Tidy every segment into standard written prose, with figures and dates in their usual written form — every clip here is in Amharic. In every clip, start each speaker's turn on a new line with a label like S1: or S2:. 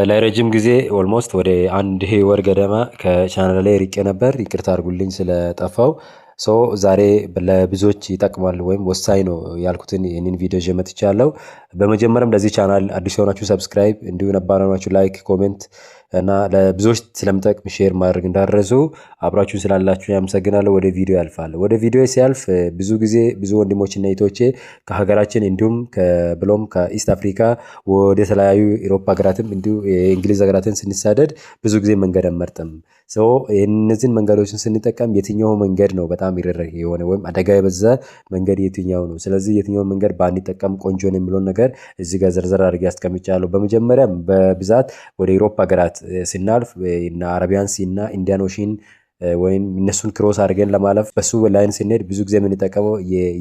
S1: ለረጅም ጊዜ ኦልሞስት ወደ አንድ ወር ገደማ ከቻናል ላይ ርቄ ነበር። ይቅርታ አድርጉልኝ ስለጠፋው። ሶ ዛሬ ለብዙዎች ይጠቅማል ወይም ወሳኝ ነው ያልኩትን ይህንን ቪዲዮ ይዤ መጥቻለሁ። በመጀመሪያም ለዚህ ቻናል አዲስ የሆናችሁ ሰብስክራይብ፣ እንዲሁ ነባር የሆናችሁ ላይክ፣ ኮሜንት እና ለብዙዎች ስለምጠቅም ሼር ማድረግ እንዳትረሱ። አብራችሁን ስላላችሁ ያመሰግናለሁ። ወደ ቪዲዮ ያልፋለሁ። ወደ ቪዲዮ ሲያልፍ ብዙ ጊዜ ብዙ ወንድሞችና እህቶቼ ከሀገራችን እንዲሁም ብሎም ከኢስት አፍሪካ ወደ ተለያዩ ኢሮፓ ሀገራትም እንዲሁ የእንግሊዝ ሀገራትን ስንሳደድ ብዙ ጊዜ መንገድ አንመርጥም። እነዚህን መንገዶችን ስንጠቀም የትኛው መንገድ ነው በጣም ይረረግ የሆነ ወይም አደጋ የበዛ መንገድ የትኛው ነው? ስለዚህ የትኛውን መንገድ ባንጠቀም ቆንጆ ነው የሚለውን ነገር እዚህ ጋር ዘርዘር አድርጌ አስቀምጫለሁ። በመጀመሪያም በብዛት ወደ ኢሮፓ ሀገራት ስናልፍ እና አረቢያን ሲ እና ኢንዲያን ኦሽን ወይም እነሱን ክሮስ አድርገን ለማለፍ በሱ ላይን ስንሄድ ብዙ ጊዜ የምንጠቀመው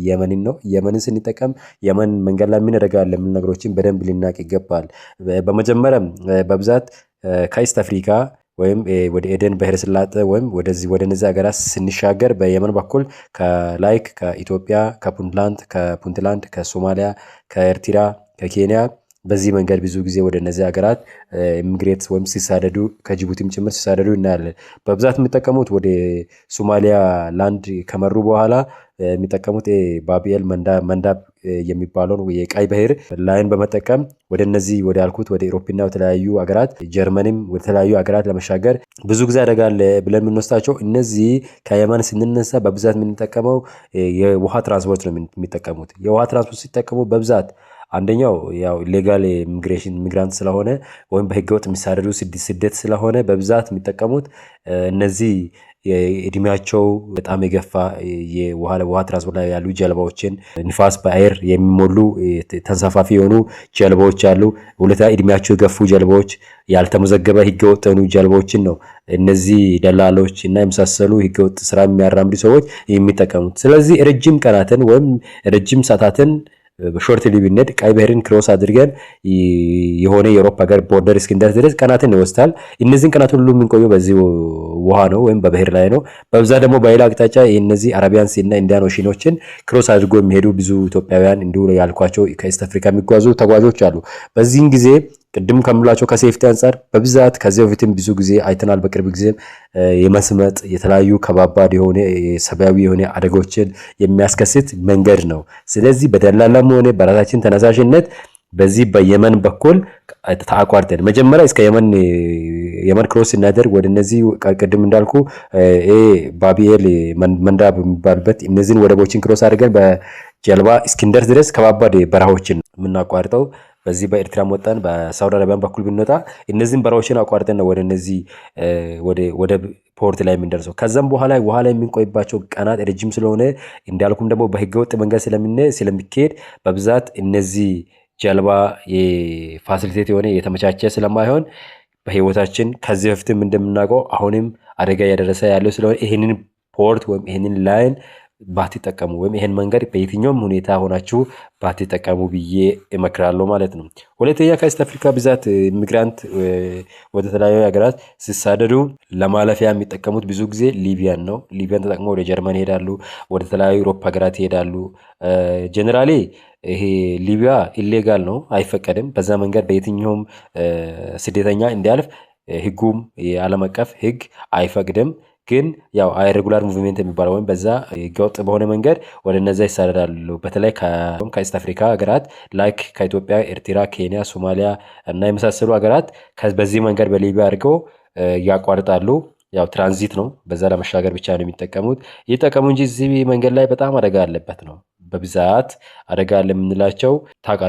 S1: የመንን ነው። የመንን ስንጠቀም የመን መንገድ ላይ ምን አደጋ አለ የሚሉ ነገሮችን በደንብ ልናቅ ይገባል። በመጀመሪያም በብዛት ከኢስት አፍሪካ ወይም ወደ ኤደን ባህረ ሰላጤ ወይም ወደ እነዚህ ሀገራት ስንሻገር በየመን በኩል ከላይክ ከኢትዮጵያ ከፑንትላንድ ከሶማሊያ ከኤርትራ ከኬንያ በዚህ መንገድ ብዙ ጊዜ ወደ እነዚህ ሀገራት ኢሚግሬት ወይም ሲሳደዱ ከጅቡቲም ጭምር ሲሳደዱ እናያለን። በብዛት የሚጠቀሙት ወደ ሶማሊያ ላንድ ከመሩ በኋላ የሚጠቀሙት ባቢኤል መንዳብ የሚባለውን የቀይ ባህር ላይን በመጠቀም ወደ እነዚህ ወደ ያልኩት ወደ ኢሮፕና የተለያዩ ሀገራት ጀርመንም ወደ ተለያዩ ሀገራት ለመሻገር ብዙ ጊዜ አደጋ አለ ብለን የምንወስዳቸው እነዚህ ከየመን ስንነሳ በብዛት የምንጠቀመው የውሃ ትራንስፖርት ነው የሚጠቀሙት። የውሃ ትራንስፖርት ሲጠቀሙ በብዛት አንደኛው ያው ሌጋል ኢሚግሬሽን ሚግራንት ስለሆነ ወይም በህገወጥ የሚሳደዱ ስደት ስለሆነ በብዛት የሚጠቀሙት እነዚህ እድሜያቸው በጣም የገፋ የውሃ ትራንስፖርት ላይ ያሉ ጀልባዎችን ንፋስ በአየር የሚሞሉ ተንሳፋፊ የሆኑ ጀልባዎች አሉ። ሁለተኛ እድሜያቸው የገፉ ጀልባዎች ያልተመዘገበ ህገወጥ የሆኑ ጀልባዎችን ነው እነዚህ ደላሎች እና የመሳሰሉ ህገወጥ ስራ የሚያራምዱ ሰዎች የሚጠቀሙት። ስለዚህ ረጅም ቀናትን ወይም ረጅም ሰዓታትን በሾርት ሊብነት ቀይ ባህርን ክሮስ አድርገን የሆነ የአውሮፓ ሀገር ቦርደር እስክንደርስ ድረስ ቀናትን ይወስዳል። እነዚህን ቀናት ሁሉ የምንቆየው በዚህ ውሃ ነው ወይም በባህር ላይ ነው። በብዛት ደግሞ በሌላ አቅጣጫ እነዚህ አረቢያን ሲ እና ኢንዲያን ኦሽኖችን ክሮስ አድርጎ የሚሄዱ ብዙ ኢትዮጵያውያን እንዲሁ ያልኳቸው ከኢስት አፍሪካ የሚጓዙ ተጓዦች አሉ። በዚህን ጊዜ ቅድም ከምላቸው ከሴፍቲ አንጻር በብዛት ከዚህ በፊትም ብዙ ጊዜ አይተናል። በቅርብ ጊዜም የመስመጥ የተለያዩ ከባባድ የሆነ ሰብአዊ የሆነ አደጋዎችን የሚያስከስት መንገድ ነው። ስለዚህ በደላላም ሆነ በራሳችን ተነሳሽነት በዚህ በየመን በኩል ተአቋርጠን መጀመሪያ እስከ የመን ክሮስ እናደርግ ወደ እነዚህ ቅድም እንዳልኩ ባቢኤል መንዳብ የሚባልበት እነዚህን ወደቦችን ክሮስ አድርገን በጀልባ እስክንደርስ ድረስ ከባባድ በረሃዎችን የምናቋርጠው በዚህ በኤርትራም ወጣን በሳውዲ አረቢያን በኩል ብንወጣ እነዚህን በረሃዎችን አቋርጠን ነው ወደ እነዚህ ወደ ፖርት ላይ የምንደርሰው። ከዛም በኋላ ውሃ ላይ የምንቆይባቸው ቀናት ረጅም ስለሆነ እንዳልኩም ደግሞ በህገወጥ መንገድ ስለሚካሄድ በብዛት እነዚህ ጀልባ የፋሲሊቴት የሆነ የተመቻቸ ስለማይሆን በህይወታችን ከዚህ በፊትም እንደምናውቀው አሁንም አደጋ እያደረሰ ያለው ስለሆነ ይህንን ፖርት ወይም ይህንን ላይን ባትጠቀሙ ወይም ይሄን መንገድ በየትኛውም ሁኔታ ሆናችሁ ባትጠቀሙ ብዬ እመክራለሁ ማለት ነው። ሁለተኛ ከኢስት አፍሪካ ብዛት ኢሚግራንት ወደ ተለያዩ ሀገራት ሲሳደዱ ለማለፊያ የሚጠቀሙት ብዙ ጊዜ ሊቢያን ነው። ሊቢያን ተጠቅመው ወደ ጀርመን ይሄዳሉ፣ ወደ ተለያዩ አውሮፓ ሀገራት ይሄዳሉ። ጀነራሊ ይሄ ሊቢያ ኢሌጋል ነው፣ አይፈቀድም። በዛ መንገድ በየትኛውም ስደተኛ እንዲያልፍ ህጉም የዓለም አቀፍ ህግ አይፈቅድም። ግን ያው አይሬጉላር ሙቭሜንት የሚባለው ወይም በዛ ህገወጥ በሆነ መንገድ ወደ እነዛ ይሳደዳሉ። በተለይ ከኢስት አፍሪካ ሀገራት ላይክ ከኢትዮጵያ፣ ኤርትራ፣ ኬንያ፣ ሶማሊያ እና የመሳሰሉ ሀገራት በዚህ መንገድ በሊቢያ አድርገው ያቋርጣሉ። ያው ትራንዚት ነው፣ በዛ ለመሻገር ብቻ ነው የሚጠቀሙት። ይጠቀሙ እንጂ እዚህ መንገድ ላይ በጣም አደጋ አለበት ነው። በብዛት አደጋ አለ የምንላቸው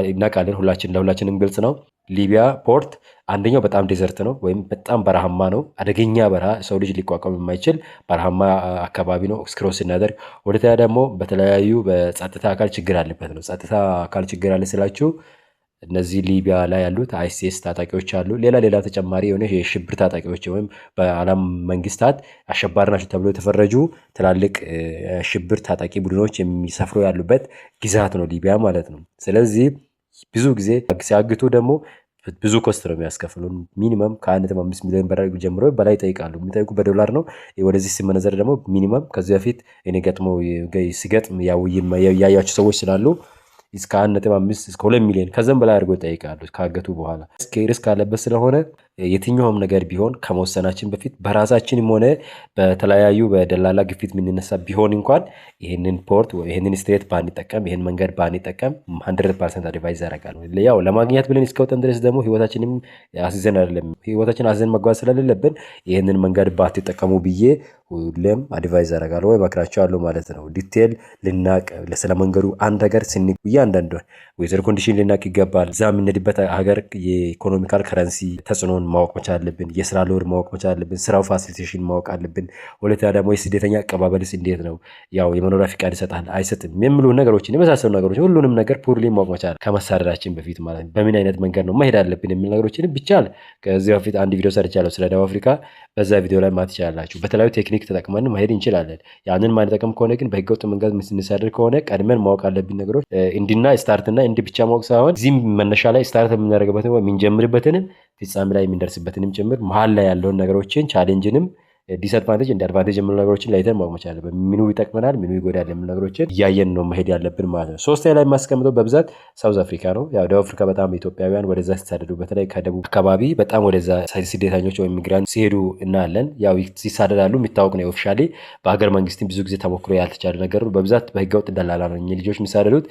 S1: እናውቃለን፣ ለሁላችንም ግልጽ ነው። ሊቢያ ፖርት አንደኛው በጣም ዴዘርት ነው ወይም በጣም በረሃማ ነው። አደገኛ በረሃ ሰው ልጅ ሊቋቋም የማይችል በረሃማ አካባቢ ነው ክሮስ ስናደርግ። ሁለተኛ ደግሞ በተለያዩ በጸጥታ አካል ችግር አለበት ነው። ጸጥታ አካል ችግር አለ ስላችሁ እነዚህ ሊቢያ ላይ ያሉት አይሲስ ታጣቂዎች አሉ። ሌላ ተጨማሪ የሆነ የሽብር ታጣቂዎች ወይም በዓለም መንግስታት አሸባሪ ናቸው ተብሎ የተፈረጁ ትላልቅ ሽብር ታጣቂ ቡድኖች የሚሰፍሩ ያሉበት ግዛት ነው ሊቢያ ማለት ነው። ስለዚህ ብዙ ጊዜ ሲያግቱ ደግሞ ብዙ ኮስት ነው የሚያስከፍሉን። ሚኒመም ከ1.5 ሚሊዮን ብር ጀምሮ በላይ ይጠይቃሉ። የሚጠይቁ በዶላር ነው። ወደዚህ ሲመነዘር ደግሞ ሚኒመም ከዚህ በፊት እኔ ሲገጥም ያያቸው ሰዎች ስላሉ እስከ 1.5 እስከ 2 ሚሊዮን ከዛም በላይ አድርጎ ይጠይቃሉ ካገቱ በኋላ። ሪስክ አለበት ስለሆነ የትኛውም ነገር ቢሆን ከመወሰናችን በፊት በራሳችንም ሆነ በተለያዩ በደላላ ግፊት የምንነሳ ቢሆን እንኳን ይህንን ፖርት ይህንን ስትሬት ባንጠቀም ይህን መንገድ ባንጠቀም 100% አድቫይዝ ያደርጋል። ያው ለማግኘት ብለን እስከወጠን ድረስ ደግሞ ህይወታችንም አስይዘን አይደለም ህይወታችን አስይዘን መጓዝ ስለሌለብን ይህንን መንገድ ባትጠቀሙ ብዬ ሁሌም አድቫይዝ ያደርጋል ወይ መክራቸዋለሁ ማለት ነው። ዲቴል ልናቅ ስለ መንገዱ አንድ ሀገር እያንዳንዱ ዌዘር ኮንዲሽን ልናቅ ይገባል። እዛ የምንሄድበት ሀገር የኢኮኖሚካል ከረንሲ ተጽዕኖን ማወቅ መቻል አለብን። የስራ ሎድ ማወቅ መቻል አለብን። ስራው ፋሲሊቴሽን ማወቅ አለብን። ሁለተኛ ደግሞ የስደተኛ አቀባበልስ እንዴት ነው፣ ያው የመኖሪያ ፍቃድ ይሰጣል አይሰጥም የሚሉ ነገሮችን የመሳሰሉ ነገሮች ሁሉንም ነገር ፑርሊ ማወቅ መቻል ከመሳደዳችን በፊት ማለት ነው። በምን አይነት መንገድ ነው መሄድ አለብን የሚል ነገሮችን ብቻል ከዚህ በፊት አንድ ቪዲዮ ሰርቻለሁ ስለ ደቡብ አፍሪካ። በዛ ቪዲዮ ላይ ማት ይችላላችሁ። በተለያዩ ቴክኒክ ተጠቅመን መሄድ እንችላለን። ያንን ማንጠቀም ከሆነ ግን በህገወጥ መንገድ ስንሳደር ከሆነ ቀድመን ማወቅ አለብን ነገሮች እንዲና ስታርትና እንዲ ብቻ ማወቅ ሳይሆን እዚህም መነሻ ላይ ስታርት የምናደርግበትን ወይ የምንጀምርበትንም ፍጻሜ ላይ የምንደርስበትንም ጭምር መሀል ላይ ያለውን ነገሮችን ቻሌንጅንም ዲስአድቫንቴጅ እንደ አድቫንቴጅ የምንሉ ነገሮችን ለይተን ማወቅ መቻል አለብን። ምኑ ይጠቅመናል፣ ምኑ ይጎዳል የምንሉ ነገሮችን እያየን ነው መሄድ ያለብን ማለት ነው። ሶስተኛ ላይ የማስቀምጠው በብዛት ሳውዝ አፍሪካ ነው። ያው ደቡብ አፍሪካ በጣም ኢትዮጵያውያን ወደዛ ሲሳደዱ በተለይ ከደቡብ አካባቢ በጣም ወደዛ ስደተኞች ወይም ሚግራንት ሲሄዱ እናያለን። ያው ሲሳደዳሉ የሚታወቅ ነው። ኦፊሻሊ በሀገር መንግስትም ብዙ ጊዜ ተሞክሮ ያልተቻለ ነገር ነው። በብዛት በህገወጥ ደላላ ነው ልጆች የሚሳደዱት።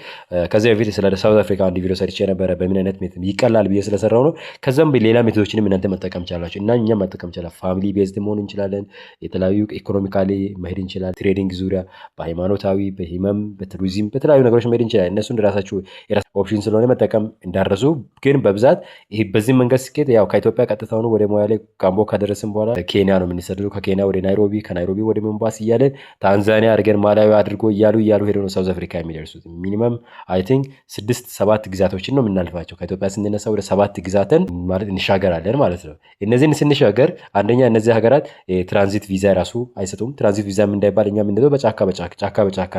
S1: ከዚህ በፊት ስለ ሳውዝ አፍሪካ አንድ ቪዲዮ ሰርቼ ነበረ በምን አይነት ሜትድ ይቀላል ብዬ ስለሰራው ነው። ከዛም ሌላ ሜቶዶችንም እናንተ መጠቀም ቻላችሁ እና እኛም መጠቀም ቻላ ፋሚሊ ቤዝድ መሆን እንችላለን። የተለያዩ ኢኮኖሚካሊ መሄድ እንችላል። ትሬዲንግ ዙሪያ በሃይማኖታዊ በሂመም በቱሪዝም በተለያዩ ነገሮች መሄድ እንችላል። እነሱን ራሳችሁ ኦፕሽን ስለሆነ መጠቀም እንዳረሱ። ግን በብዛት ይሄ በዚህ መንገድ ስኬት ያው ከኢትዮጵያ ቀጥታ ሆኖ ወደ ሞያሌ ካምቦ ከደረስን በኋላ ኬንያ ነው የምንሰደዱ። ከኬንያ ወደ ናይሮቢ፣ ከናይሮቢ ወደ ሞምባሳ እያለን ታንዛኒያ አድርገን ማላዊ አድርጎ እያሉ ሄደው ነው ሳውዝ አፍሪካ የሚደርሱት። ሚኒመም አይ ቲንክ 6-7 ግዛቶችን ነው የምናልፋቸው። ከኢትዮጵያ ስንነሳ ወደ 7 ግዛትን ማለት እንሻገራለን ማለት ነው። እነዚህን ስንሻገር አንደኛ እነዚህ ሀገራት ትራንዚት ቪዛ ራሱ አይሰጡም። ትራንዚት ቪዛም እንዳይባል እኛ የምንለው በጫካ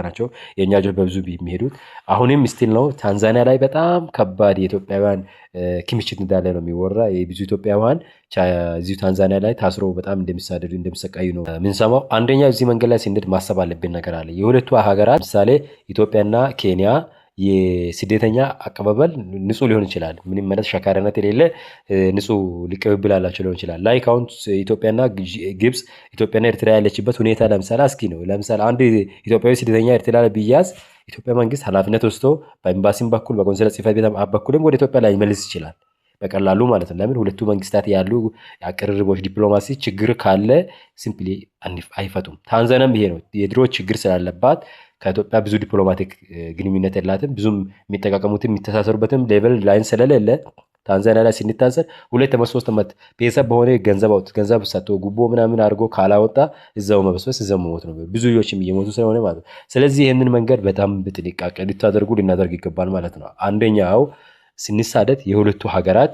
S1: ናቸው የእኛ ልጆች በብዙ የሚሄዱት። አሁንም ስቲል ነው ታንዛኒያ ላይ በጣም ከባድ የኢትዮጵያውያን ክምችት እንዳለ ነው የሚወራ። የብዙ ኢትዮጵያውያን እዚሁ ታንዛኒያ ላይ ታስሮ በጣም እንደሚሳደዱ እንደሚሰቃዩ ነው ምንሰማው። አንደኛ እዚህ መንገድ ላይ ስንሄድ ማሰብ አለብን ነገር አለ። የሁለቱ ሀገራት ምሳሌ ኢትዮጵያና ኬንያ የስደተኛ አቀባበል ንጹህ ሊሆን ይችላል። ምንም ማለት ሸካራነት የሌለ ንጹህ ቅብብል አላቸው ሊሆን ይችላል። ላይክ አሁን ኢትዮጵያና ግብፅ፣ ኢትዮጵያና ኤርትራ ያለችበት ሁኔታ ለምሳሌ አስኪ ነው። ለምሳሌ አንድ ኢትዮጵያዊ ስደተኛ ኤርትራ ላይ ቢያዝ ኢትዮጵያ መንግስት ኃላፊነት ወስዶ በኤምባሲም በኩል በቆንስላ ጽሕፈት ቤት በኩልም ወደ ኢትዮጵያ ላይ መልስ ይችላል በቀላሉ ማለት ነው። ለምን ሁለቱ መንግስታት ያሉ አቅርቦች ዲፕሎማሲ ችግር ካለ ሲምፕሊ አይፈቱም። ታንዛኒያም ይሄ ነው። የድሮ ችግር ስላለባት ከኢትዮጵያ ብዙ ዲፕሎማቲክ ግንኙነት የላትም። ብዙም የሚጠቃቀሙትም የሚተሳሰሩበትም ሌቨል ላይን ስለሌለ ታንዛኒያ ላይ ስንታሰር 2-3 ዓመት ቤተሰብ በሆነ ገንዘብ ሰጥቶ ጉቦ ምናምን አድርጎ ካላወጣ እዛው መበስበስ እዛው መሞት ነው። ብዙ ልጆችም እየሞቱ ስለሆነ ማለት ነው። ስለዚህ ይህንን መንገድ በጣም በጥንቃቄ ልናደርግ ይገባል ማለት ነው። አንደኛው ስንሳደድ የሁለቱ ሀገራት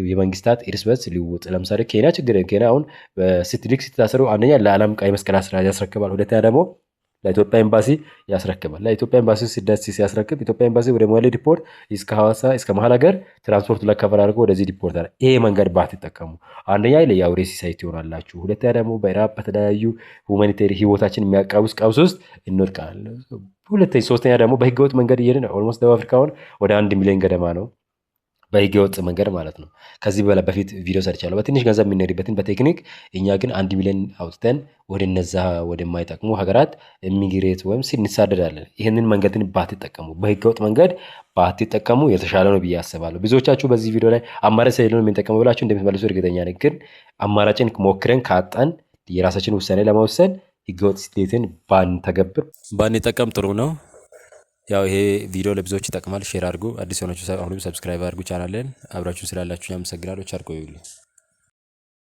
S1: የመንግስታት እርስ በርስ ሊውጥ። ለምሳሌ ኬንያ ችግር ኬንያ አሁን ስትታሰሩ አንደኛ ለዓለም ቀይ መስቀል ያስረክባል። ሁለተኛ ደግሞ ለኢትዮጵያ ኤምባሲ ያስረክባል። ለኢትዮጵያ ኤምባሲ ሲያስረክብ ኢትዮጵያ ኤምባሲ ወደ ሞያሌ ዲፖርት እስከ ሐዋሳ እስከ መሀል ሀገር ትራንስፖርት ለከፈል አድርጎ ወደዚህ ዲፖርት አለ። ይሄ መንገድ ባትጠቀሙ አንደኛ ለያው ሬሲሳይት ይሆናላችሁ። ሁለተኛ ደግሞ በኢራብ በተለያዩ ሁማኒቴሪ ህይወታችን የሚያቃውስ ቀውስ ውስጥ እንወድቃለን። ሶስተኛ ደግሞ በህገወጥ መንገድ እየሄድን ኦልሞስት ደቡብ አፍሪካውን ወደ 1 ሚሊዮን ገደማ ነው በህገወጥ መንገድ ማለት ነው። ከዚህ በፊት ቪዲዮ ሰርቻለሁ በትንሽ ገንዘብ የምንሄድበትን በቴክኒክ። እኛ ግን 1 ሚሊዮን አውጥተን ወደ እነዛ ወደማይጠቅሙ ሀገራት ኢሚግሬት ወይም እንሳደዳለን። ይህንን መንገድን ባትጠቀሙ፣ በህገወጥ መንገድ ባትጠቀሙ የተሻለ ነው ብዬ አስባለሁ። ብዙዎቻችሁ በዚህ ቪዲዮ ላይ አማራጭ ስለሌለው የምንጠቀመው ብላችሁ እንደምትመልሱ እርግጠኛ ነኝ። ግን አማራጭን ሞክረን ካጣን የራሳችን ውሳኔ ለመወሰን ህገወጥ ስደትን ባንጠቀም ጥሩ ነው። ያው ይሄ ቪዲዮ ለብዙዎች ይጠቅማል። ሼር አድርጉ። አዲስ የሆናችሁ አሁንም ሰብስክራይብ አድርጉ ቻናልን። አብራችሁን ስላላችሁ አመሰግናለሁ። ቻርቆ ይውል